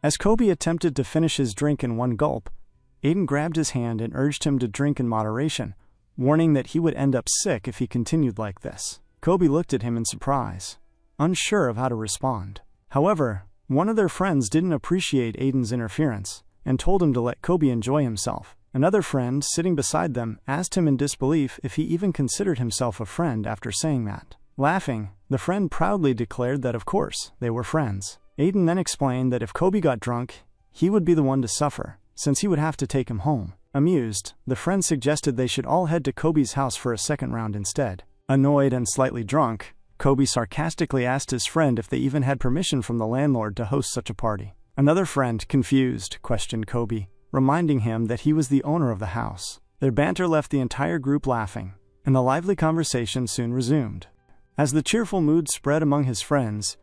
As Kobe attempted to finish his drink in one gulp, Aiden grabbed his hand and urged him to drink in moderation, warning that he would end up sick if he continued like this. Kobe looked at him in surprise, unsure of how to respond. However, one of their friends didn't appreciate Aiden's interference and told him to let Kobe enjoy himself. Another friend, sitting beside them, asked him in disbelief if he even considered himself a friend after saying that. Laughing, the friend proudly declared that of course, they were friends. Aiden then explained that if Kobe got drunk, he would be the one to suffer, since he would have to take him home. Amused, the friend suggested they should all head to Kobe's house for a second round instead. Annoyed and slightly drunk, Kobe sarcastically asked his friend if they even had permission from the landlord to host such a party. Another friend, confused, questioned Kobe, reminding him that he was the owner of the house. Their banter left the entire group laughing, and the lively conversation soon resumed. As the cheerful mood spread among his friends,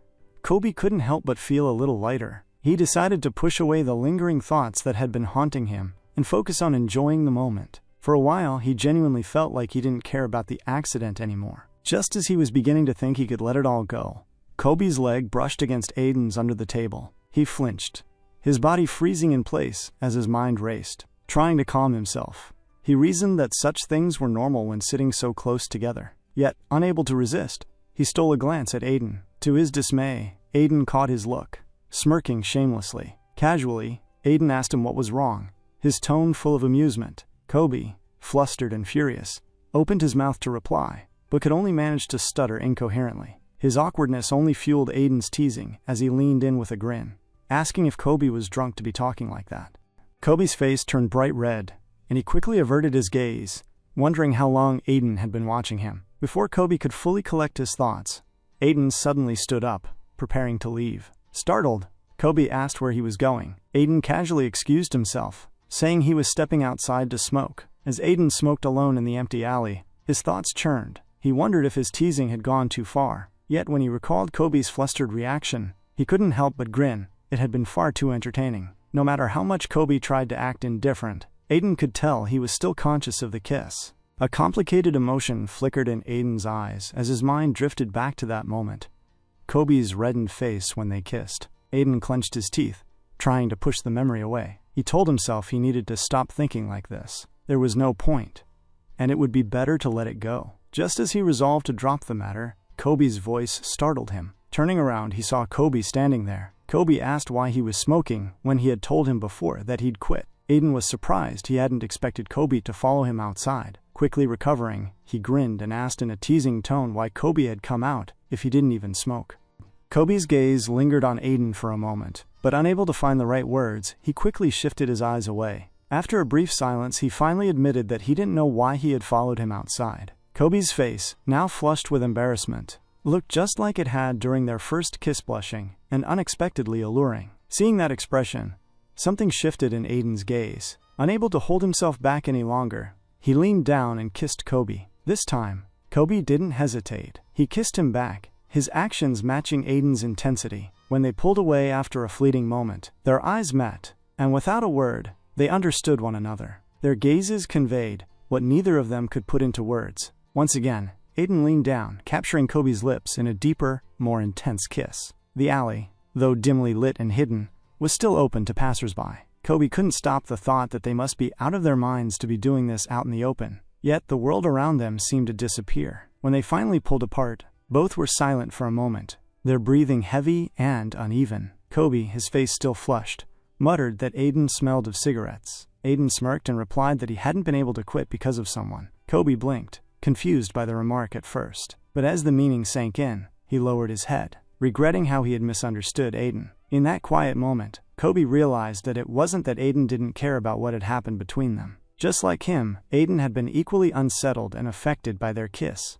Kobe couldn't help but feel a little lighter. He decided to push away the lingering thoughts that had been haunting him and focus on enjoying the moment. For a while, he genuinely felt like he didn't care about the accident anymore. Just as he was beginning to think he could let it all go, Kobe's leg brushed against Aiden's under the table. He flinched, his body freezing in place as his mind raced. Trying to calm himself, he reasoned that such things were normal when sitting so close together. Yet, unable to resist, he stole a glance at Aiden. To his dismay, Aiden caught his look. Smirking shamelessly. Casually, Aiden asked him what was wrong, his tone full of amusement. Kobe, flustered and furious, opened his mouth to reply, but could only manage to stutter incoherently. His awkwardness only fueled Aiden's teasing as he leaned in with a grin, asking if Kobe was drunk to be talking like that. Kobe's face turned bright red, and he quickly averted his gaze, wondering how long Aiden had been watching him. Before Kobe could fully collect his thoughts, Aiden suddenly stood up, preparing to leave. Startled, Kobe asked where he was going. Aiden casually excused himself, saying he was stepping outside to smoke. As Aiden smoked alone in the empty alley, his thoughts churned. He wondered if his teasing had gone too far. Yet when he recalled Kobe's flustered reaction, he couldn't help but grin. It had been far too entertaining. No matter how much Kobe tried to act indifferent, Aiden could tell he was still conscious of the kiss. A complicated emotion flickered in Aiden's eyes as his mind drifted back to that moment. Kobe's reddened face when they kissed. Aiden clenched his teeth, trying to push the memory away. He told himself he needed to stop thinking like this. There was no point, and it would be better to let it go. Just as he resolved to drop the matter, Kobe's voice startled him. Turning around, he saw Kobe standing there. Kobe asked why he was smoking when he had told him before that he'd quit. Aiden was surprised he hadn't expected Kobe to follow him outside. Quickly recovering, he grinned and asked in a teasing tone why Kobe had come out if he didn't even smoke. Kobe's gaze lingered on Aiden for a moment, but unable to find the right words, he quickly shifted his eyes away. After a brief silence, he finally admitted that he didn't know why he had followed him outside. Kobe's face, now flushed with embarrassment, looked just like it had during their first kiss, blushing and unexpectedly alluring. Seeing that expression, something shifted in Aiden's gaze. Unable to hold himself back any longer, he leaned down and kissed Kobe. This time, Kobe didn't hesitate. He kissed him back, his actions matching Aiden's intensity. When they pulled away after a fleeting moment, their eyes met, and without a word, they understood one another. Their gazes conveyed what neither of them could put into words. Once again, Aiden leaned down, capturing Kobe's lips in a deeper, more intense kiss. The alley, though dimly lit and hidden, was still open to passersby. Kobe couldn't stop the thought that they must be out of their minds to be doing this out in the open. Yet the world around them seemed to disappear. When they finally pulled apart, both were silent for a moment, their breathing heavy and uneven. Kobe, his face still flushed, muttered that Aiden smelled of cigarettes. Aiden smirked and replied that he hadn't been able to quit because of someone. Kobe blinked, confused by the remark at first. But as the meaning sank in, he lowered his head, regretting how he had misunderstood Aiden. In that quiet moment, Kobe realized that it wasn't that Aiden didn't care about what had happened between them. Just like him, Aiden had been equally unsettled and affected by their kiss.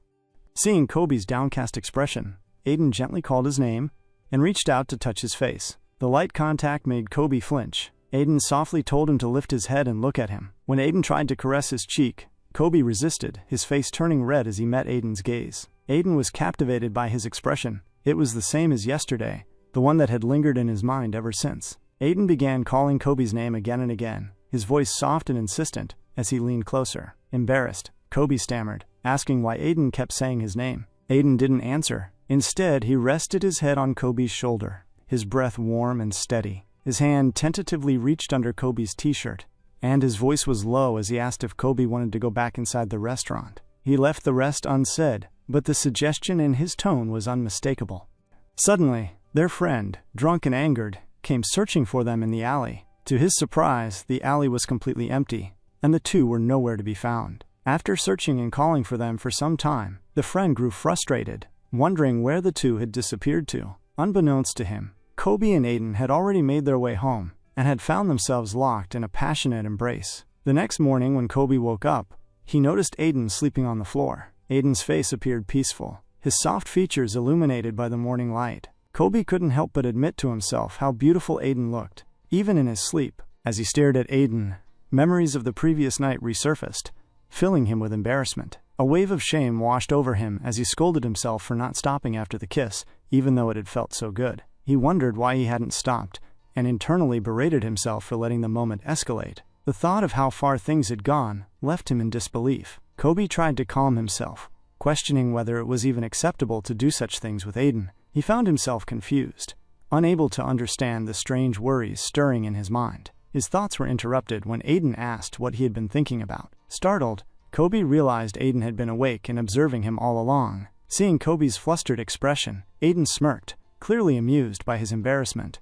Seeing Kobe's downcast expression, Aiden gently called his name and reached out to touch his face. The light contact made Kobe flinch. Aiden softly told him to lift his head and look at him. When Aiden tried to caress his cheek, Kobe resisted, his face turning red as he met Aiden's gaze. Aiden was captivated by his expression. It was the same as yesterday, the one that had lingered in his mind ever since. Aiden began calling Kobe's name again and again, his voice soft and insistent as he leaned closer. Embarrassed, Kobe stammered, asking why Aiden kept saying his name. Aiden didn't answer. Instead, he rested his head on Kobe's shoulder, his breath warm and steady. His hand tentatively reached under Kobe's t-shirt, and his voice was low as he asked if Kobe wanted to go back inside the restaurant. He left the rest unsaid, but the suggestion in his tone was unmistakable. Suddenly, their friend, drunk and angered, came searching for them in the alley. To his surprise, the alley was completely empty, and the two were nowhere to be found. After searching and calling for them for some time, the friend grew frustrated, wondering where the two had disappeared to. Unbeknownst to him, Kobe and Aiden had already made their way home and had found themselves locked in a passionate embrace. The next morning when Kobe woke up, he noticed Aiden sleeping on the floor. Aiden's face appeared peaceful, his soft features illuminated by the morning light. Kobe couldn't help but admit to himself how beautiful Aiden looked, even in his sleep. As he stared at Aiden, memories of the previous night resurfaced, filling him with embarrassment. A wave of shame washed over him as he scolded himself for not stopping after the kiss, even though it had felt so good. He wondered why he hadn't stopped, and internally berated himself for letting the moment escalate. The thought of how far things had gone left him in disbelief. Kobe tried to calm himself, questioning whether it was even acceptable to do such things with Aiden. He found himself confused, unable to understand the strange worries stirring in his mind. His thoughts were interrupted when Aiden asked what he had been thinking about. Startled, Kobe realized Aiden had been awake and observing him all along. Seeing Kobe's flustered expression, Aiden smirked, clearly amused by his embarrassment.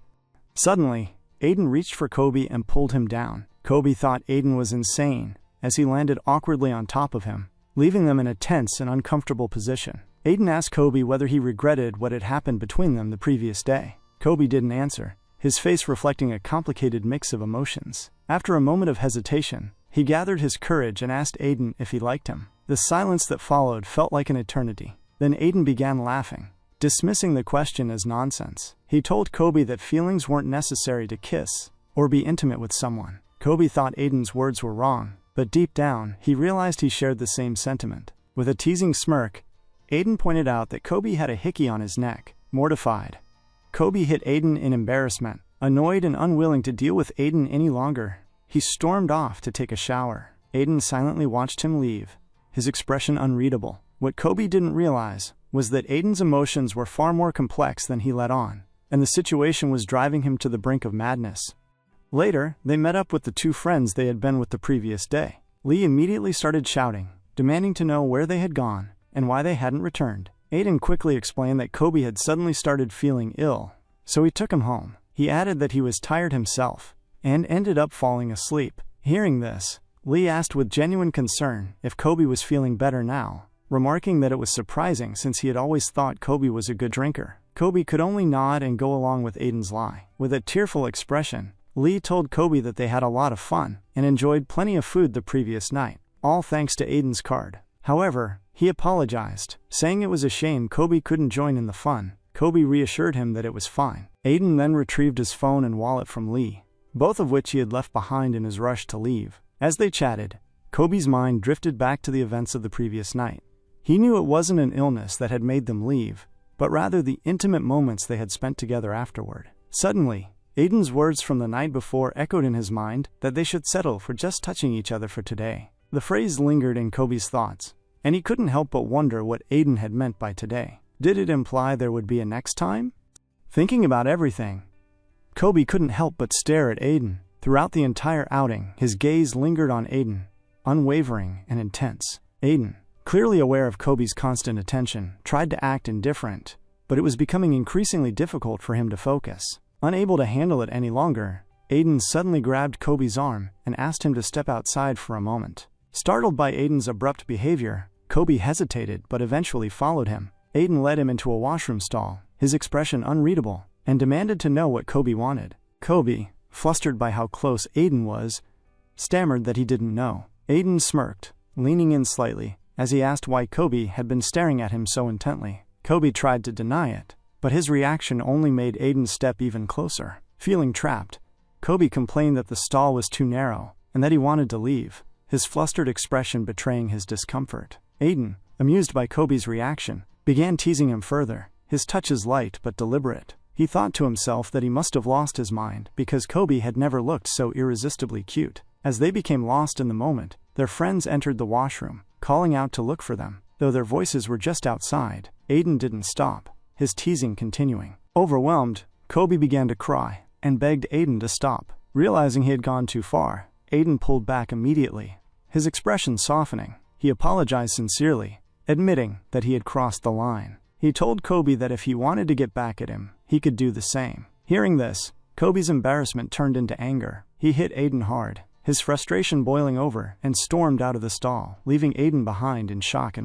Suddenly, Aiden reached for Kobe and pulled him down. Kobe thought Aiden was insane as he landed awkwardly on top of him, leaving them in a tense and uncomfortable position. Aiden asked Kobe whether he regretted what had happened between them the previous day. Kobe didn't answer, his face reflecting a complicated mix of emotions. After a moment of hesitation, he gathered his courage and asked Aiden if he liked him. The silence that followed felt like an eternity. Then Aiden began laughing, dismissing the question as nonsense. He told Kobe that feelings weren't necessary to kiss or be intimate with someone. Kobe thought Aiden's words were wrong, but deep down, he realized he shared the same sentiment. With a teasing smirk, Aiden pointed out that Kobe had a hickey on his neck. Mortified, Kobe hit Aiden in embarrassment. Annoyed and unwilling to deal with Aiden any longer, he stormed off to take a shower. Aiden silently watched him leave, his expression unreadable. What Kobe didn't realize was that Aiden's emotions were far more complex than he let on, and the situation was driving him to the brink of madness. Later, they met up with the two friends they had been with the previous day. Lee immediately started shouting, demanding to know where they had gone and why they hadn't returned. Aiden quickly explained that Kobe had suddenly started feeling ill, so he took him home. He added that he was tired himself and ended up falling asleep. Hearing this, Lee asked with genuine concern if Kobe was feeling better now, remarking that it was surprising since he had always thought Kobe was a good drinker. Kobe could only nod and go along with Aiden's lie. With a tearful expression, Lee told Kobe that they had a lot of fun and enjoyed plenty of food the previous night, all thanks to Aiden's card. However, he apologized, saying it was a shame Kobe couldn't join in the fun. Kobe reassured him that it was fine. Aiden then retrieved his phone and wallet from Lee, both of which he had left behind in his rush to leave. As they chatted, Kobe's mind drifted back to the events of the previous night. He knew it wasn't an illness that had made them leave, but rather the intimate moments they had spent together afterward. Suddenly, Aiden's words from the night before echoed in his mind that they should settle for just touching each other for today. The phrase lingered in Kobe's thoughts, and he couldn't help but wonder what Aiden had meant by today. Did it imply there would be a next time? Thinking about everything, Kobe couldn't help but stare at Aiden. Throughout the entire outing, his gaze lingered on Aiden, unwavering and intense. Aiden, clearly aware of Kobe's constant attention, tried to act indifferent, but it was becoming increasingly difficult for him to focus. Unable to handle it any longer, Aiden suddenly grabbed Kobe's arm and asked him to step outside for a moment. Startled by Aiden's abrupt behavior, Kobe hesitated but eventually followed him. Aiden led him into a washroom stall, his expression unreadable, and demanded to know what Kobe wanted. Kobe, flustered by how close Aiden was, stammered that he didn't know. Aiden smirked, leaning in slightly, as he asked why Kobe had been staring at him so intently. Kobe tried to deny it, but his reaction only made Aiden step even closer. Feeling trapped, Kobe complained that the stall was too narrow and that he wanted to leave, his flustered expression betraying his discomfort. Aiden, amused by Kobe's reaction, began teasing him further, his touches light but deliberate. He thought to himself that he must have lost his mind because Kobe had never looked so irresistibly cute. As they became lost in the moment, their friends entered the washroom, calling out to look for them. Though their voices were just outside, Aiden didn't stop, his teasing continuing. Overwhelmed, Kobe began to cry, and begged Aiden to stop. Realizing he had gone too far, Aiden pulled back immediately, his expression softening. He apologized sincerely, admitting that he had crossed the line. He told Kobe that if he wanted to get back at him, he could do the same. Hearing this, Kobe's embarrassment turned into anger. He hit Aiden hard, his frustration boiling over, and stormed out of the stall, leaving Aiden behind in shock and